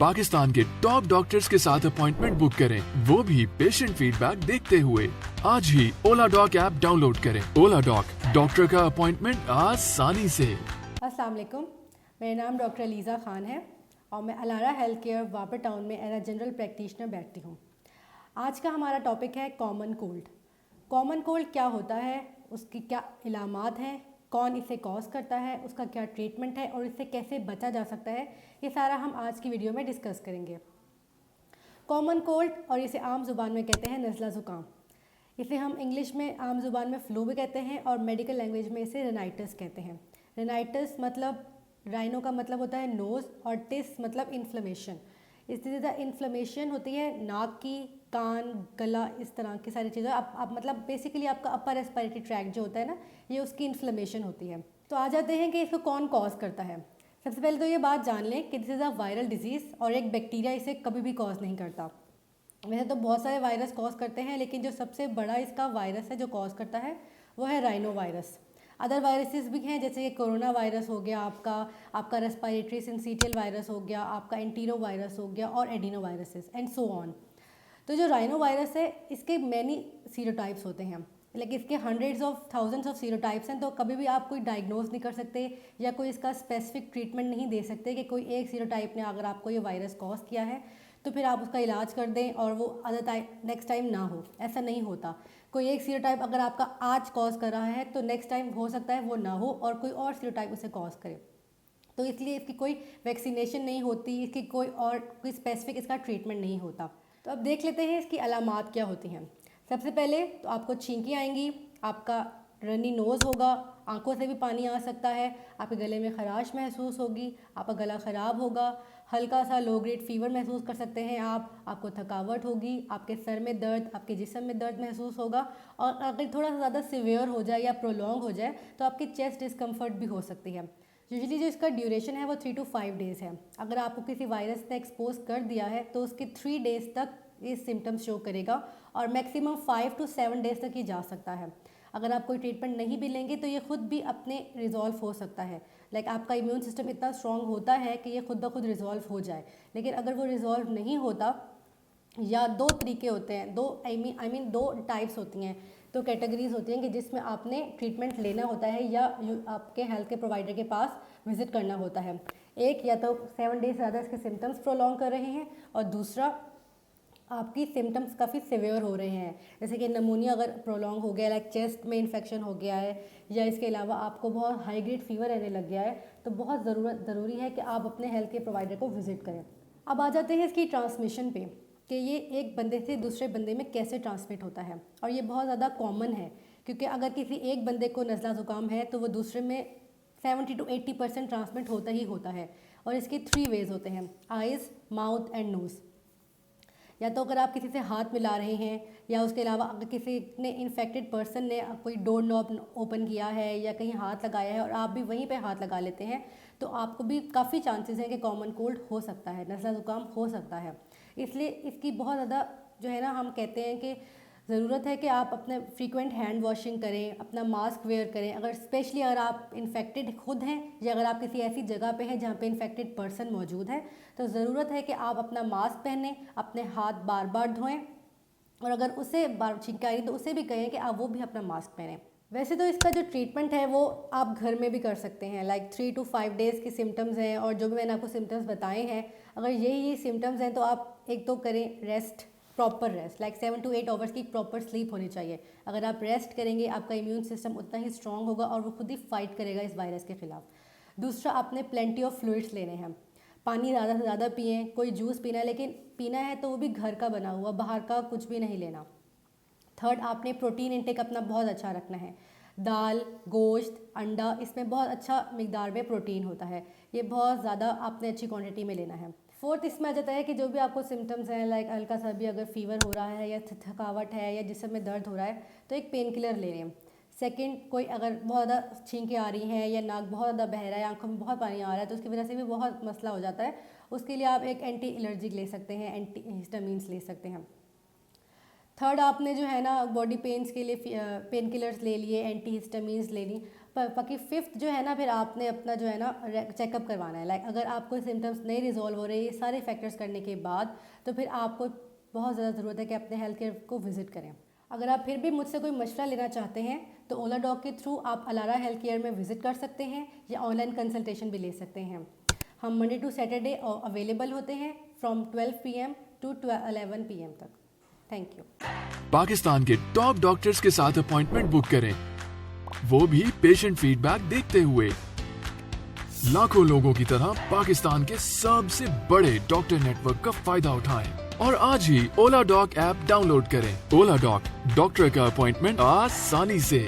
पाकिस्तान के top doctors के साथ अपॉइंटमेंट बुक करें, वो भी पेशेंट फीडबैक देखते हुए। आज ही ओला डॉक ऐप डाउनलोड करें। ओला डॉक, डॉक्टर का अपॉइंटमेंट आसानी से। अस्सलाम वालेकुम, मेरा नाम डॉक्टर अलीज़ा ख़ान है और मैं अलारा हेल्थ केयर वापर टाउन में एज अ जनरल प्रैक्टिशनर बैठती हूँ। आज का हमारा टॉपिक है कॉमन कोल्ड। कॉमन कोल्ड क्या होता है, उसकी क्या इलामात हैं, कौन इसे कॉज करता है, उसका क्या ट्रीटमेंट है और इससे कैसे बचा जा सकता है, ये सारा हम आज की वीडियो में डिस्कस करेंगे। कॉमन कोल्ड, और इसे आम ज़ुबान में कहते हैं नज़ला ज़ुकाम। इसे हम इंग्लिश में आम ज़ुबान में फ्लू भी कहते हैं और मेडिकल लैंग्वेज में इसे रेनाइटिस कहते हैं। रेनाइटिस मतलब, राइनो का मतलब होता है नोज़ और टिस मतलब इन्फ्लेमेशन। इससे ज़्यादा इन्फ्लेमेशन होती है नाक की, कान, गला, इस तरह की सारी चीज़ें। आप मतलब बेसिकली आपका अपर रेस्पिरेटरी ट्रैक्ट जो होता है ना, ये उसकी इन्फ्लेमेशन होती है। तो आ जाते हैं कि इसको कौन कॉज करता है। सबसे पहले तो ये बात जान लें कि this is a viral disease और एक बैक्टीरिया इसे कभी भी कॉज नहीं करता। वैसे तो बहुत सारे वायरस कॉज करते हैं, लेकिन जो सबसे बड़ा इसका वायरस है जो कॉज करता है वो है राइनो वायरस। अदर वायरसेस भी हैं, जैसे कि कोरोना वायरस हो गया, आपका रेस्पिरेटरी सिंसिटियल वायरस हो गया, आपका एंटीरो वायरस हो गया और adeno viruses and so on. तो जो राइनो वायरस है, इसके मैनी सीरोटाइप्स होते हैं, लेकिन इसके हंड्रेड्स ऑफ थाउजेंड्स ऑफ सीरोटाइप्स हैं। तो कभी भी आप कोई डायग्नोज नहीं कर सकते या कोई इसका स्पेसिफिक ट्रीटमेंट नहीं दे सकते कि कोई एक सीरोटाइप ने अगर आपको ये वायरस कॉज किया है तो फिर आप उसका इलाज कर दें और वो अदर टाइम नेक्स्ट टाइम ना हो। ऐसा नहीं होता। कोई एक सीरोटाइप अगर आपका आज कॉज कर रहा है तो नेक्स्ट टाइम हो सकता है वो ना हो और कोई और सीरोटाइप उसे कॉज करे। तो इसलिए इसकी कोई वैक्सीनेशन नहीं होती, इसकी कोई स्पेसिफिक इसका ट्रीटमेंट नहीं होता। तो अब देख लेते हैं इसकी अलामात क्या होती हैं। सबसे पहले तो आपको छींकी आएंगी, आपका रनी नोज़ होगा, आंखों से भी पानी आ सकता है, आपके गले में खराश महसूस होगी, आपका गला ख़राब होगा, हल्का सा लो ग्रेड फीवर महसूस कर सकते हैं आपको थकावट होगी, आपके सर में दर्द, आपके जिस्म में दर्द महसूस होगा और अगर थोड़ा सा ज़्यादा सिवियर हो जाए या प्रोलॉन्ग हो जाए तो आपकी चेस्ट डिस्कम्फर्ट भी हो सकती है। यूजुअली जो इसका ड्यूरेशन है वो 3 to 5 डेज़ है। अगर आपको किसी वायरस ने एक्सपोज कर दिया है तो उसके 3 डेज़ तक ये सिम्टम्स शो करेगा और मैक्सिमम 5 to 7 डेज़ तक ये जा सकता है। अगर आप कोई ट्रीटमेंट नहीं भी लेंगे तो ये खुद भी अपने रिजॉल्व हो सकता है। लाइक आपका इम्यून सिस्टम इतना स्ट्रॉन्ग होता है कि ये खुद ब खुद रिजॉल्व हो जाए। लेकिन अगर वो रिजॉल्व नहीं होता, या दो तरीके होते हैं, दो टाइप्स होती हैं, तो कैटेगरीज होती हैं कि जिसमें आपने ट्रीटमेंट लेना होता है या आपके हेल्थ के प्रोवाइडर के पास विजिट करना होता है। एक, या तो 7 डेज ज़्यादा इसके सिम्टम्स प्रोलॉन्ग कर रहे हैं और दूसरा आपकी सिम्टम्स काफ़ी सिवियर हो रहे हैं, जैसे कि नमूनिया अगर प्रोलॉन्ग हो गया, लाइक चेस्ट में इन्फेक्शन हो गया है, या इसके अलावा आपको बहुत हाई ग्रेड फीवर रहने लग गया है, तो बहुत ज़रूरी है कि आप अपने हेल्थ के प्रोवाइडर को विजिट करें। अब आ जाते हैं इसकी ट्रांसमिशन पे कि ये एक बंदे से दूसरे बंदे में कैसे ट्रांसमिट होता है। और ये बहुत ज़्यादा कॉमन है, क्योंकि अगर किसी एक बंदे को नज़ला ज़ुकाम है तो वो दूसरे में 70 to 80% ट्रांसमिट होता ही होता है। और इसके 3 वेज होते हैं, आइज़, माउथ एंड नोज़। या तो अगर आप किसी से हाथ मिला रहे हैं, या उसके अलावा अगर किसी ने इन्फेक्टेड पर्सन ने कोई डोर नॉब ओपन किया है या कहीं हाथ लगाया है और आप भी वहीं पे हाथ लगा लेते हैं, तो आपको भी काफ़ी चांसेस हैं कि कॉमन कोल्ड हो सकता है, नज़ला ज़ुकाम हो सकता है। इसलिए इसकी बहुत ज़्यादा जो है ना, हम कहते हैं कि ज़रूरत है कि आप अपने फ्रीक्वेंट हैंड वॉशिंग करें, अपना मास्क वेयर करें। अगर स्पेशली अगर आप इन्फेक्टेड खुद हैं या अगर आप किसी ऐसी जगह पे हैं जहाँ पे इन्फेक्टेड पर्सन मौजूद है, तो ज़रूरत है कि आप अपना मास्क पहनें, अपने हाथ बार बार धोएं और अगर उसे बार छींक आ रही तो उसे भी कहें कि आप वो भी अपना मास्क पहनें। वैसे तो इसका जो ट्रीटमेंट है वो आप घर में भी कर सकते हैं, लाइक 3 to 5 डेज़ की सिम्टम्स हैं और जो भी मैंने आपको सिम्टम्स बताए हैं, अगर यही सिम्टम्स हैं तो आप एक तो करें rest, proper rest, like 7 to 8 hours की प्रॉपर स्लीप होनी चाहिए। अगर आप रेस्ट करेंगे आपका इम्यून सिस्टम उतना ही स्ट्रॉन्ग होगा और वो खुद ही फाइट करेगा इस वायरस के खिलाफ। दूसरा, आपने प्लेंटी ऑफ फ्लूइड्स लेने हैं, पानी ज़्यादा से ज़्यादा पिएँ। कोई जूस पीना है, लेकिन पीना है तो वो भी घर का बना हुआ, बाहर का कुछ भी नहीं लेना। थर्ड, आपने प्रोटीन इंटेक अपना बहुत अच्छा रखना है। दाल, गोश्त, अंडा, इसमें बहुत अच्छा मिकदार में प्रोटीन होता है, ये बहुत ज़्यादा आपने अच्छी क्वांटिटी में लेना है। फोर्थ, इसमें आ जाता है कि जो भी आपको सिम्टम्स हैं, लाइक हल्का सा भी अगर फीवर हो रहा है या थकावट है या जिस्म में दर्द हो रहा है, तो एक पेन किलर ले लें। सेकंड, कोई अगर बहुत ज़्यादा छींकें आ रही हैं या नाक बहुत ज़्यादा बह रहा है, आंखों में बहुत पानी आ रहा है, तो उसकी वजह से भी बहुत मसला हो जाता है। उसके लिए आप एक एंटी एलर्जिक ले सकते हैं, एंटी हिस्टामिन्स ले सकते हैं। थर्ड, आपने जो है ना बॉडी पेन्स के लिए पेन किलर्स ले लिए, एंटी हिस्टामिन्स ले ली। बाकी 5th जो है ना, फिर आपने अपना जो है ना चेकअप करवाना है। लाइक अगर आपको सिम्टम्स नहीं रिजॉल्व हो रहे ये सारे फैक्टर्स करने के बाद, तो फिर आपको बहुत ज़्यादा ज़रूरत है कि अपने हेल्थ केयर को विज़िट करें। अगर आप फिर भी मुझसे कोई मशवरा लेना चाहते हैं तो ओला डॉग के थ्रू आप अलारा हेल्थ केयर में विज़िट कर सकते हैं या ऑनलाइन कंसल्टेशन भी ले सकते हैं। हम मंडे टू सैटरडे अवेलेबल होते हैं फ्रॉम 12 PM टू 11 PM तक। Thank you. पाकिस्तान के टॉप डॉक्टर्स के साथ अपॉइंटमेंट बुक करें, वो भी पेशेंट फीडबैक देखते हुए। लाखों लोगों की तरह पाकिस्तान के सबसे बड़े डॉक्टर नेटवर्क का फायदा उठाएं और आज ही ओला डॉग ऐप डाउनलोड करें। ओला डॉग, डॉक्टर का अपॉइंटमेंट आसानी से।